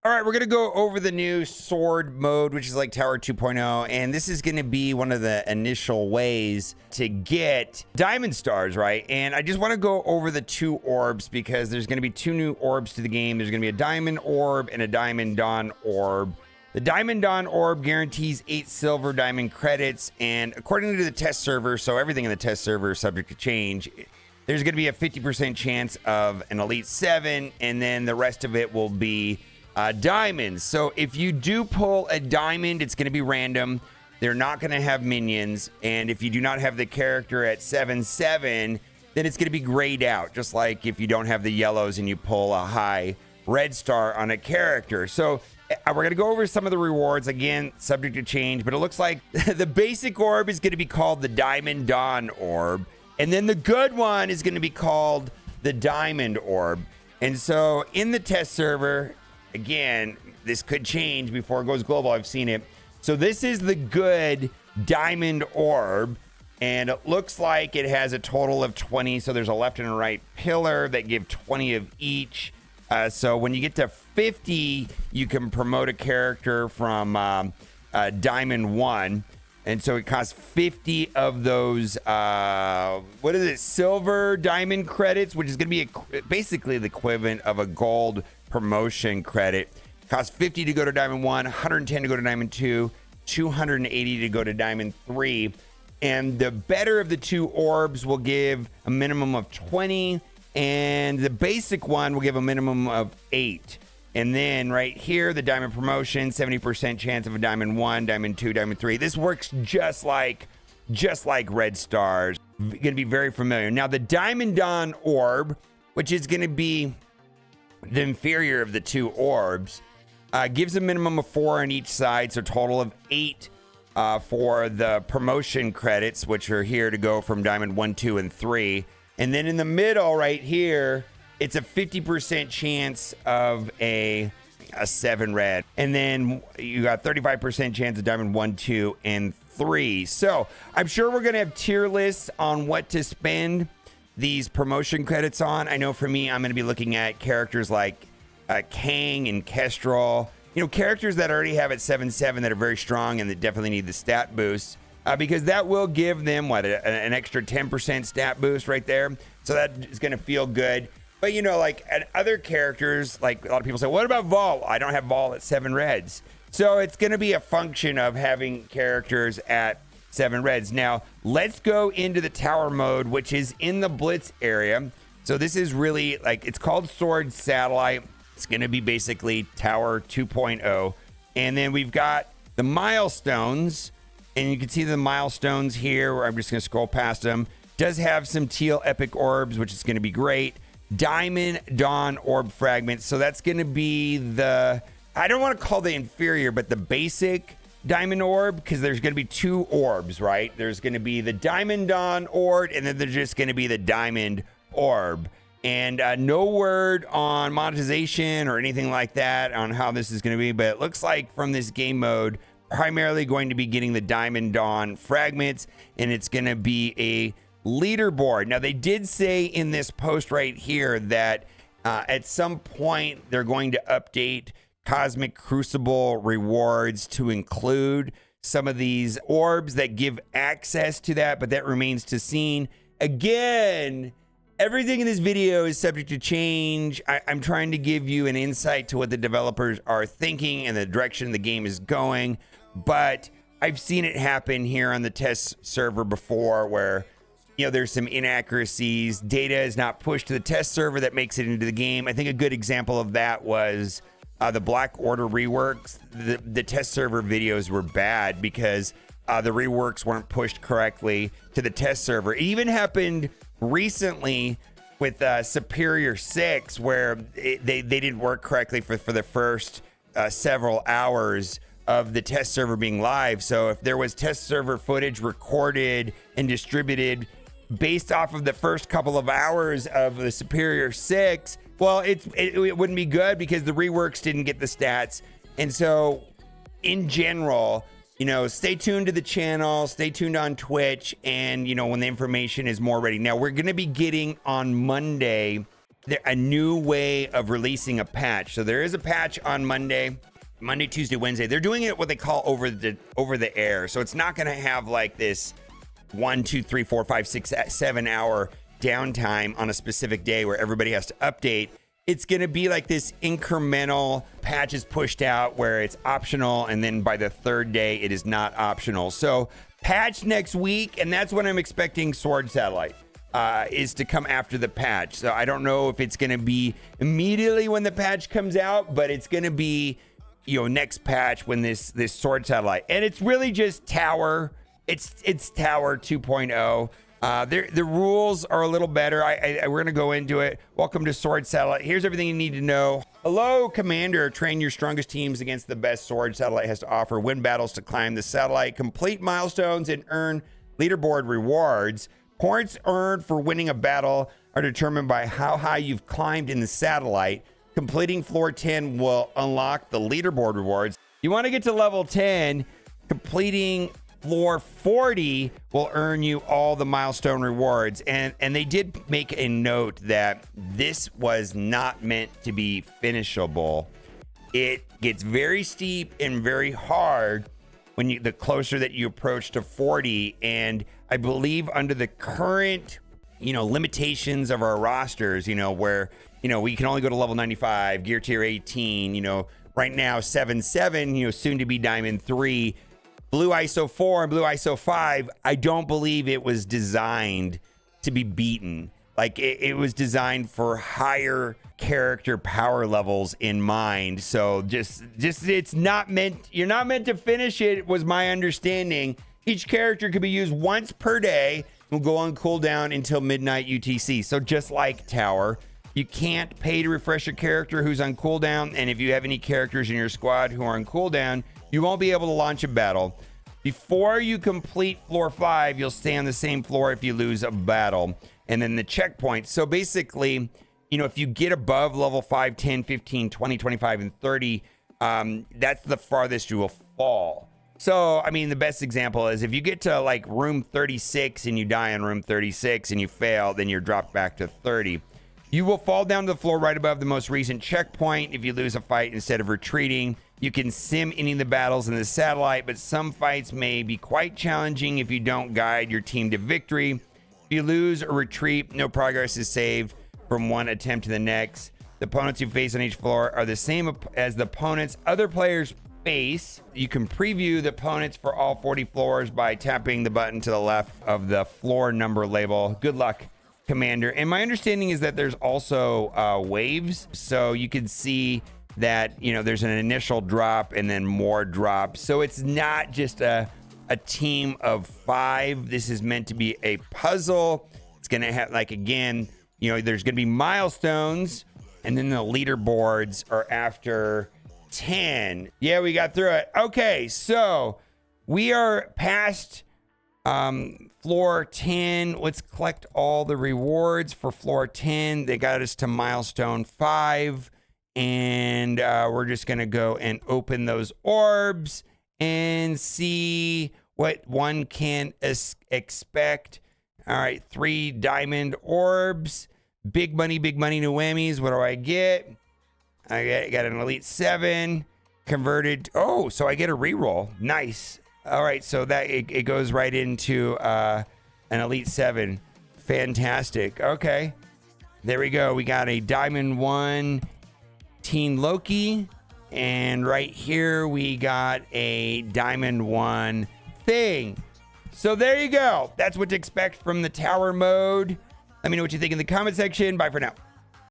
All right, we're going to go over the new sword mode, which is like Tower 2.0, and this is going to be one of the initial ways to get diamond stars, right? And I just want to go over the two orbs because there's going to be two new orbs to the game. There's going to be a diamond orb and a diamond dawn orb. The diamond dawn orb guarantees 8 silver diamond credits, and according to the test server, so everything in the test server is subject to change, there's going to be a 50% chance of an Elite 7, and then the rest of it will be diamonds. So if you do pull a diamond, it's going to be random. They're not going to have minions. And if you do not have the character at 7-7, then it's going to be grayed out. Just like if you don't have the yellows and you pull a high red star on a character. So we're going to go over some of the rewards. Again, subject to change. But it looks like the basic orb is going to be called the Diamond Dawn Orb. And then the good one is going to be called the Diamond Orb. And so in the test server, again, this could change before it goes global. I've seen it. So this is the good diamond orb, and it looks like it has a total of 20. So there's a left and a right pillar that give 20 of each. So when you get to 50, you can promote a character from diamond 1. And so it costs 50 of those, what is it, silver diamond credits, which is going to be basically the equivalent of a gold promotion credit. Costs 50 to go to diamond 1, 110 to go to diamond 2, 280 to go to diamond 3. And the better of the two orbs will give a minimum of 20, and the basic one will give a minimum of 8. And then right here, the diamond promotion, 70% chance of a diamond 1, diamond 2, diamond 3. This works just like red stars. Going to be very familiar. Now the diamond dawn orb, which is going to be the inferior of the two orbs, gives a minimum of 4 on each side, so total of 8 for the promotion credits, which are here to go from diamond 1, 2, and 3. And then in the middle right here, it's a 50% chance of a 7 red. And then you got 35% chance of diamond 1, 2, and 3. So I'm sure we're going to have tier lists on what to spend these promotion credits on. I know for me, I'm going to be looking at characters like Kang and Kestrel, characters that already have at 7-7 that are very strong and that definitely need the stat boost, because that will give them an extra 10% stat boost right there. So that is going to feel good. But like at other characters, like a lot of people say, what about Vol? I don't have Vol at 7 reds. So it's going to be a function of having characters at 7 reds. Now, let's go into the tower mode, which is in the Blitz area. So this is really it's called Sword Satellite. It's going to be basically Tower 2.0. And then we've got the milestones, and you can see the milestones here, where I'm just going to scroll past them. Does have some teal epic orbs, which is going to be great. Diamond Dawn orb fragments. So that's going to be I don't want to call the inferior, but the basic diamond orb, because there's going to be two orbs, right? There's going to be the Diamond Dawn orb, and then there's just going to be the diamond orb. And no word on monetization or anything like that on how this is going to be, but it looks like from this game mode, primarily going to be getting the Diamond Dawn fragments, and it's going to be a leaderboard. Now, they did say in this post right here that at some point they're going to update Cosmic Crucible rewards to include some of these orbs that give access to that, but that remains to seen. Again, everything in this video is subject to change. I'm trying to give you an insight to what the developers are thinking and the direction the game is going, but I've seen it happen here on the test server before where there's some inaccuracies. Data is not pushed to the test server that makes it into the game. I think a good example of that was the Black Order reworks. The test server videos were bad because the reworks weren't pushed correctly to the test server. It even happened recently with Superior 6, where they didn't work correctly for the first several hours of the test server being live. So if there was test server footage recorded and distributed based off of the first couple of hours of the Superior 6, well, it wouldn't be good because the reworks didn't get the stats. And so in general, stay tuned to the channel, stay tuned on Twitch, and when the information is more ready. Now, we're going to be getting on Monday a new way of releasing a patch. So there is a patch on Monday, Tuesday, Wednesday. They're doing it what they call over the air. So it's not going to have like this 1, 2, 3, 4, 5, 6, 7 hour downtime on a specific day where everybody has to update. It's going to be like this incremental patches pushed out where it's optional, and then by the third day it is not optional. So patch next week, and that's when I'm expecting Sword Satellite is to come after the patch. So I don't know if it's going to be immediately when the patch comes out, but it's going to be, you know, next patch when this Sword Satellite. And it's really just Tower. It's Tower 2.0. The rules are a little better. We're going to go into it. Welcome to Sword Satellite. Here's everything you need to know. Hello, Commander. Train your strongest teams against the best Sword Satellite has to offer. Win battles to climb the satellite. Complete milestones and earn leaderboard rewards. Points earned for winning a battle are determined by how high you've climbed in the satellite. Completing floor 10 will unlock the leaderboard rewards. You want to get to level 10. Completing floor 40 will earn you all the milestone rewards. And they did make a note that this was not meant to be finishable. It gets very steep and very hard when the closer that you approach to 40. And I believe under the current, you know, limitations of our rosters, you know, where, you know, we can only go to level 95, gear tier 18, you know, right now 7-7, you know, soon to be Diamond 3. Blue ISO 4 and Blue ISO 5, I don't believe it was designed to be beaten. Like it was designed for higher character power levels in mind. So just it's not meant, you're not meant to finish it, was my understanding. Each character could be used once per day and will go on cooldown until midnight UTC. So just like Tower, you can't pay to refresh a character who's on cooldown. And if you have any characters in your squad who are on cooldown, you won't be able to launch a battle. Before you complete floor 5, you'll stay on the same floor if you lose a battle. And then the checkpoint. So basically, you know, if you get above level 5, 10, 15, 20, 25, and 30, that's the farthest you will fall. So, I mean, the best example is if you get to like room 36 and you die on room 36 and you fail, then you're dropped back to 30. You will fall down to the floor right above the most recent checkpoint if you lose a fight instead of retreating. You can sim any of the battles in the satellite, but some fights may be quite challenging if you don't guide your team to victory. If you lose or retreat, no progress is saved from one attempt to the next. The opponents you face on each floor are the same as the opponents other players face. You can preview the opponents for all 40 floors by tapping the button to the left of the floor number label. Good luck, Commander. And my understanding is that there's also waves, so you can see that, you know, there's an initial drop and then more drops. So it's not just a team of 5. This is meant to be a puzzle. It's going to have, like, again, you know, there's going to be milestones, and then the leaderboards are after 10. Yeah, we got through it. Okay, so we are past floor 10. Let's collect all the rewards for floor 10. They got us to milestone 5. And we're just going to go and open those orbs and see what one can expect. All right, 3 diamond orbs. Big money, no whammies. What do I get? I got an Elite 7 converted. Oh, so I get a reroll. Nice. All right, so that it goes right into an Elite 7. Fantastic. Okay, there we go. We got a Diamond 1 Teen Loki, and right here we got a Diamond 1 Thing. So there you go. That's what to expect from the Tower mode. Let me know what you think in the comment section. Bye for now.